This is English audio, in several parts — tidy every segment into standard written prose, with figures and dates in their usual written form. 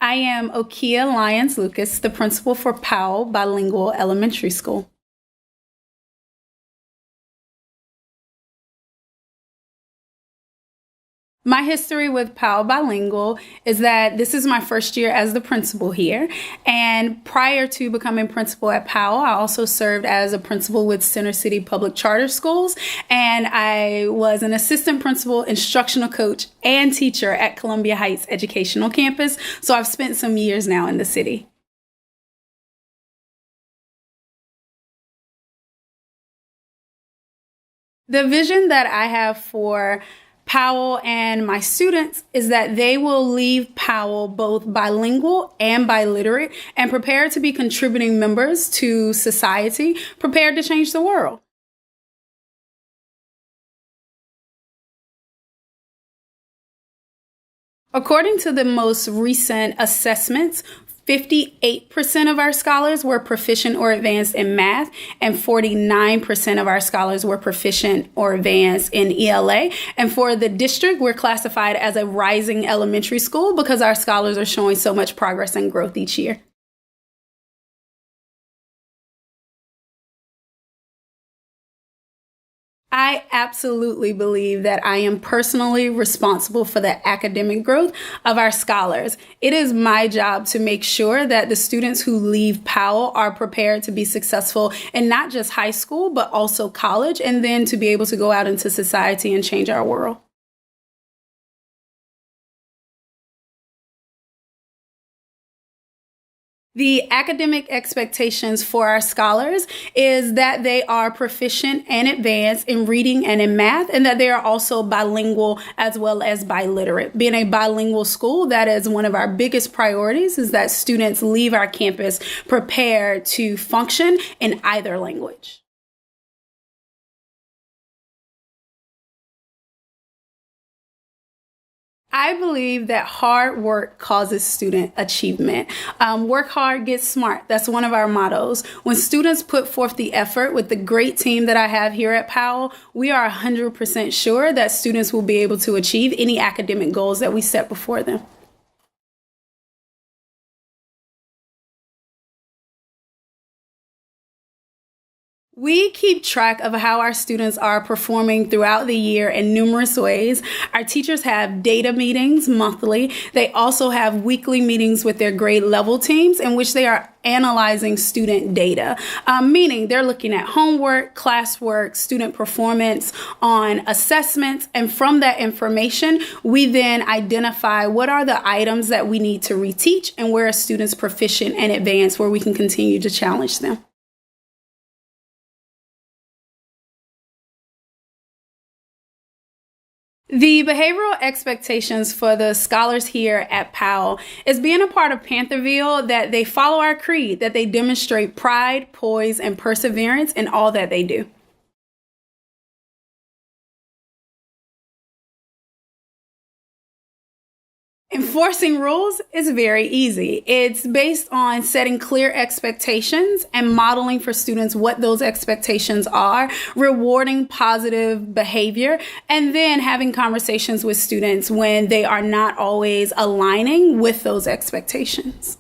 I am Okia Lyons Lucas, the principal for Powell Bilingual Elementary School. My history with Powell Bilingual is that this is my first year as the principal here. And prior to becoming principal at Powell, I also served as a principal with Center City Public Charter Schools. And I was an assistant principal, instructional coach, and teacher at Columbia Heights Educational Campus. So I've spent some years now in the city. The vision that I have for Powell and my students is that they will leave Powell both bilingual and biliterate and prepared to be contributing members to society, prepared to change the world. According to the most recent assessments, 58% of our scholars were proficient or advanced in math, and 49% of our scholars were proficient or advanced in ELA. And for the district, we're classified as a rising elementary school because our scholars are showing so much progress and growth each year. I absolutely believe that I am personally responsible for the academic growth of our scholars. It is my job to make sure that the students who leave Powell are prepared to be successful in not just high school, but also college, and then to be able to go out into society and change our world. The academic expectations for our scholars is that they are proficient and advanced in reading and in math, and that they are also bilingual as well as biliterate. Being a bilingual school, that is one of our biggest priorities, is that students leave our campus prepared to function in either language. I believe that hard work causes student achievement. Work hard, get smart. That's one of our mottos. When students put forth the effort with the great team that I have here at Powell, we are 100% sure that students will be able to achieve any academic goals that we set before them. We keep track of how our students are performing throughout the year in numerous ways. Our teachers have data meetings monthly. They also have weekly meetings with their grade level teams in which they are analyzing student data, meaning they're looking at homework, classwork, student performance on assessments. And from that information, we then identify what are the items that we need to reteach and where are students proficient and advanced, where we can continue to challenge them. The behavioral expectations for the scholars here at Powell is being a part of Pantherville, that they follow our creed, that they demonstrate pride, poise, and perseverance in all that they do. Enforcing rules is very easy. It's based on setting clear expectations and modeling for students what those expectations are, rewarding positive behavior, and then having conversations with students when they are not always aligning with those expectations.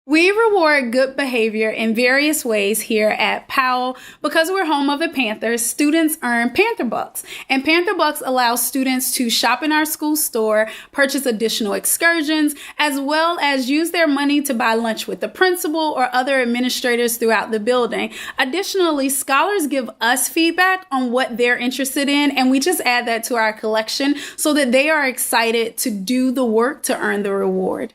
We reward good behavior in various ways here at Powell. Because we're home of the Panthers, students earn Panther Bucks. And Panther Bucks allow students to shop in our school store, purchase additional excursions, as well as use their money to buy lunch with the principal or other administrators throughout the building. Additionally, scholars give us feedback on what they're interested in, and we just add that to our collection so that they are excited to do the work to earn the reward.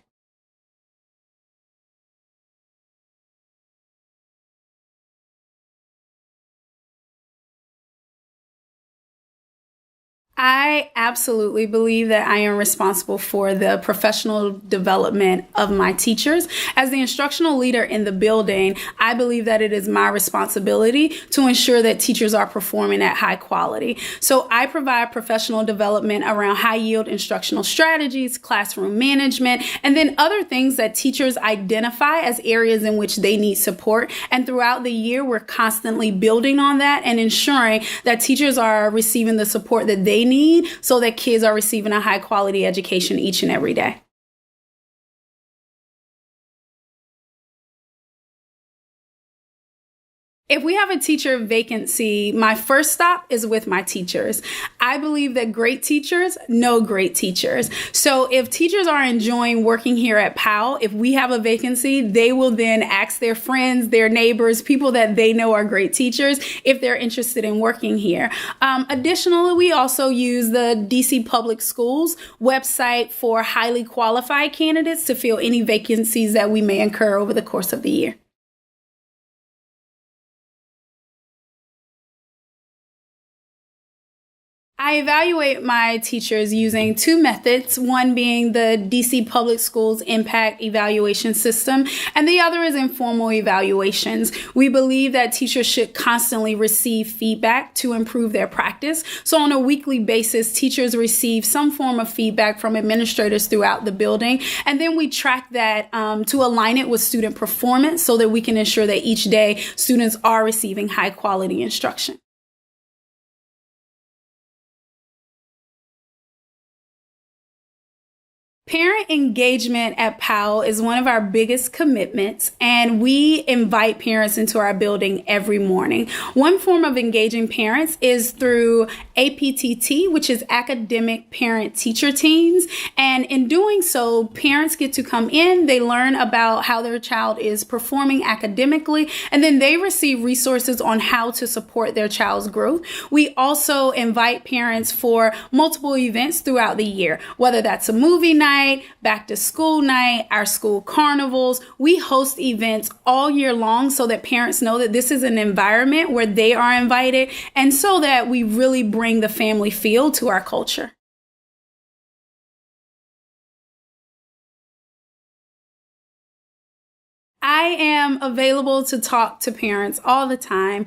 I absolutely believe that I am responsible for the professional development of my teachers. As the instructional leader in the building, I believe that it is my responsibility to ensure that teachers are performing at high quality. So I provide professional development around high yield instructional strategies, classroom management, and then other things that teachers identify as areas in which they need support. And throughout the year, we're constantly building on that and ensuring that teachers are receiving the support that they need so that kids are receiving a high quality education each and every day. If we have a teacher vacancy, my first stop is with my teachers. I believe that great teachers know great teachers. So if teachers are enjoying working here at Powell, if we have a vacancy, they will then ask their friends, their neighbors, people that they know are great teachers, if they're interested in working here. Additionally, we also use the DC Public Schools website for highly qualified candidates to fill any vacancies that we may incur over the course of the year. I evaluate my teachers using two methods, one being the DC Public Schools Impact Evaluation System, and the other is informal evaluations. We believe that teachers should constantly receive feedback to improve their practice. So on a weekly basis, teachers receive some form of feedback from administrators throughout the building, and then we track that to align it with student performance so that we can ensure that each day students are receiving high quality instruction. Parent engagement at Powell is one of our biggest commitments, and we invite parents into our building every morning. One form of engaging parents is through APTT, which is Academic Parent Teacher Teams. And in doing so, parents get to come in, they learn about how their child is performing academically, and then they receive resources on how to support their child's growth. We also invite parents for multiple events throughout the year, whether that's a movie night, back to school night, our school carnivals. We host events all year long so that parents know that this is an environment where they are invited and so that we really bring the family feel to our culture. I am available to talk to parents all the time.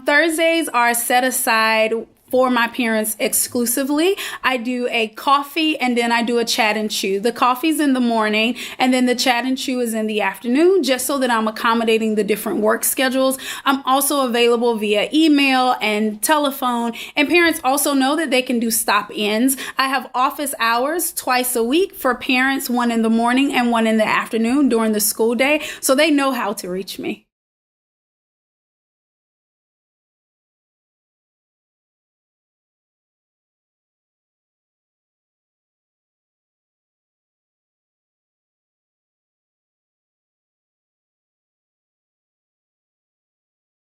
Thursdays are set aside for my parents exclusively. I do a coffee and then I do a chat and chew. The coffee's in the morning and then the chat and chew is in the afternoon, just so that I'm accommodating the different work schedules. I'm also available via email and telephone, and parents also know that they can do stop-ins. I have office hours twice a week for parents, one in the morning and one in the afternoon during the school day, so they know how to reach me.